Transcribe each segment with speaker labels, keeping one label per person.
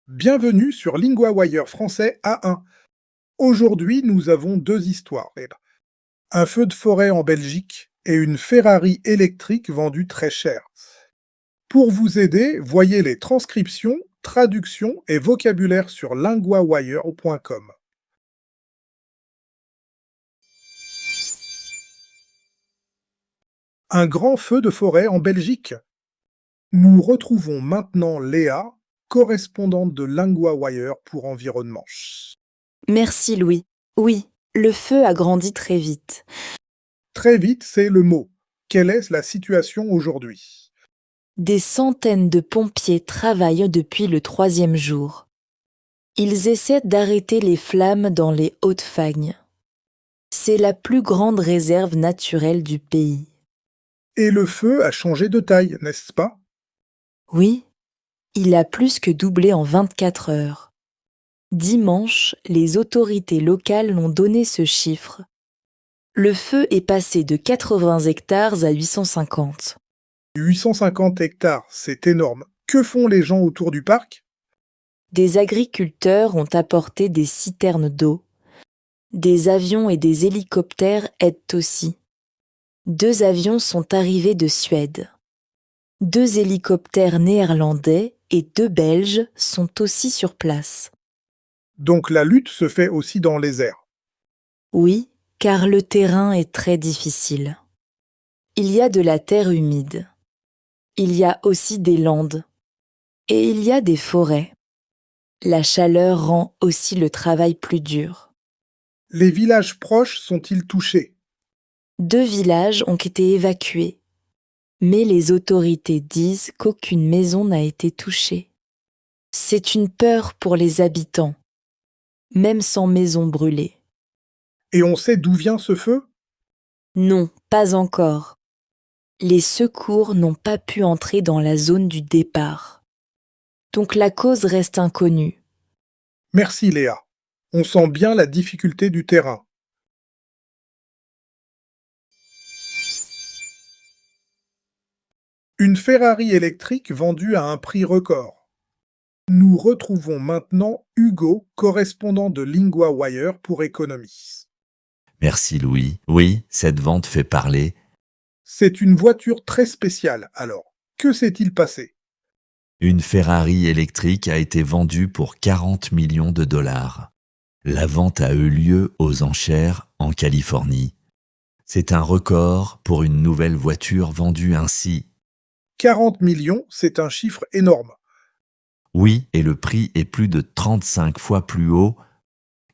Speaker 1: Bienvenue sur LinguaWire français A1. Aujourd'hui, nous avons deux histoires. Un feu de forêt en Belgique et une Ferrari électrique vendue très cher. Pour vous aider, voyez les transcriptions, traductions et vocabulaire sur linguawire.com. Un grand feu de forêt en Belgique. Nous retrouvons maintenant Léa, correspondante de LinguaWire pour environnement.
Speaker 2: Merci Louis. Oui, le feu a grandi très vite.
Speaker 1: Très vite, c'est le mot. Quelle est la situation aujourd'hui?
Speaker 2: Des centaines de pompiers travaillent depuis le 3e jour. Ils essaient d'arrêter les flammes dans les Hautes-Fagnes. C'est la plus grande réserve naturelle du pays.
Speaker 1: Et le feu a changé de taille, n'est-ce pas?
Speaker 2: Oui, il a plus que doublé en 24 heures. Dimanche, les autorités locales m'ont donné ce chiffre. Le feu est passé de 80 hectares à 850.
Speaker 1: 850 hectares, c'est énorme. Que font les gens autour du parc?
Speaker 2: Des agriculteurs ont apporté des citernes d'eau. Des avions et des hélicoptères aident aussi. 2 avions sont arrivés de Suède. 2 hélicoptères néerlandais et 2 Belges sont aussi sur place.
Speaker 1: Donc la lutte se fait aussi dans les airs.
Speaker 2: Oui, car le terrain est très difficile. Il y a de la terre humide. Il y a aussi des landes. Et il y a des forêts. La chaleur rend aussi le travail plus dur.
Speaker 1: Les villages proches sont-ils touchés?
Speaker 2: 2 villages ont été évacués. Mais les autorités disent qu'aucune maison n'a été touchée. C'est une peur pour les habitants, même sans maison brûlée.
Speaker 1: Et on sait d'où vient ce feu?
Speaker 2: Non, pas encore. Les secours n'ont pas pu entrer dans la zone du départ. Donc la cause reste inconnue.
Speaker 1: Merci Léa. On sent bien la difficulté du terrain. Une Ferrari électrique vendue à un prix record. Nous retrouvons maintenant Hugo, correspondant de LinguaWire pour économie.
Speaker 3: Merci Louis. Oui, cette vente fait parler.
Speaker 1: C'est une voiture très spéciale, alors. Que s'est-il passé?
Speaker 3: Une Ferrari électrique a été vendue pour 40 millions de dollars. La vente a eu lieu aux enchères en Californie. C'est un record pour une nouvelle voiture vendue ainsi.
Speaker 1: 40 millions, c'est un chiffre énorme.
Speaker 3: Oui, et le prix est plus de 35 fois plus haut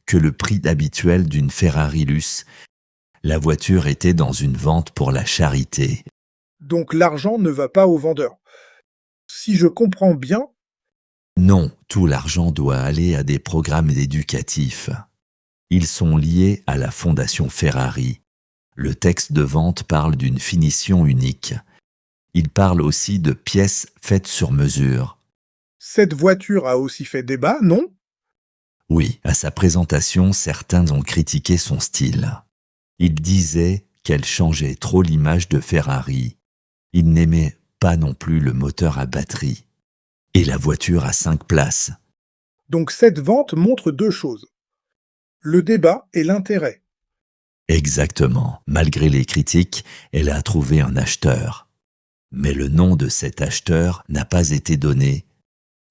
Speaker 3: que le prix habituel d'une Ferrari Luce. La voiture était dans une vente pour la charité.
Speaker 1: Donc l'argent ne va pas au vendeur. Si je comprends bien,
Speaker 3: Non, tout l'argent doit aller à des programmes éducatifs. Ils sont liés à la Fondation Ferrari. Le texte de vente parle d'une finition unique. Il parle aussi de pièces faites sur mesure.
Speaker 1: cette voiture a aussi fait débat, non?
Speaker 3: Oui, à sa présentation, certains ont critiqué son style. Ils disaient qu'elle changeait trop l'image de Ferrari. Ils n'aimaient pas non plus le moteur à batterie. Et la voiture à 5 places.
Speaker 1: Donc cette vente montre deux choses. Le débat et l'intérêt.
Speaker 3: Exactement. Malgré les critiques, elle a trouvé un acheteur. Mais le nom de cet acheteur n'a pas été donné.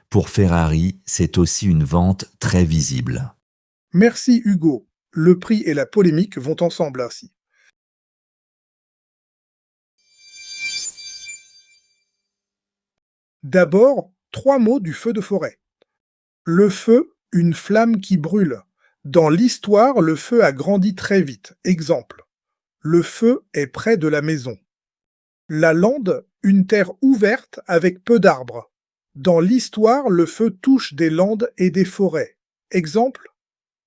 Speaker 3: Pour Ferrari, c'est aussi une vente très visible.
Speaker 1: Merci Hugo. Le prix et la polémique vont ensemble ainsi. D'abord, 3 mots du feu de forêt. Le feu, une flamme qui brûle. Dans l'histoire, le feu a grandi très vite. Exemple. Le feu est près de la maison. La lande, une terre ouverte avec peu d'arbres. Dans l'histoire, le feu touche des landes et des forêts. Exemple.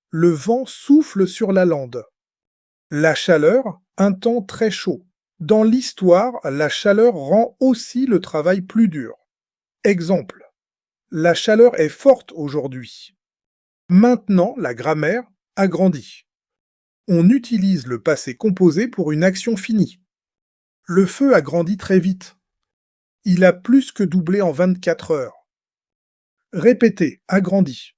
Speaker 1: Le vent souffle sur la lande. La chaleur, un temps très chaud. Dans l'histoire, la chaleur rend aussi le travail plus dur. Exemple. La chaleur est forte aujourd'hui. Maintenant, la grammaire a grandi. On utilise le passé composé pour une action finie. Le feu a grandi très vite. Il a plus que doublé en 24 heures. Répétez, agrandi.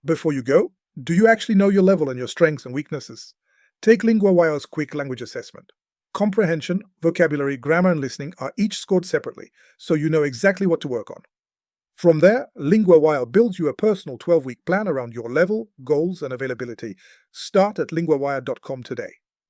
Speaker 1: Before you go, do you actually know your level and your strengths and weaknesses? Take LinguaWire's quick language assessment. Comprehension, vocabulary, grammar, and listening are each scored separately, so you know exactly what to work on. From there, LinguaWire builds you a personal 12-week plan around your level, goals, and availability. Start at linguawire.com today.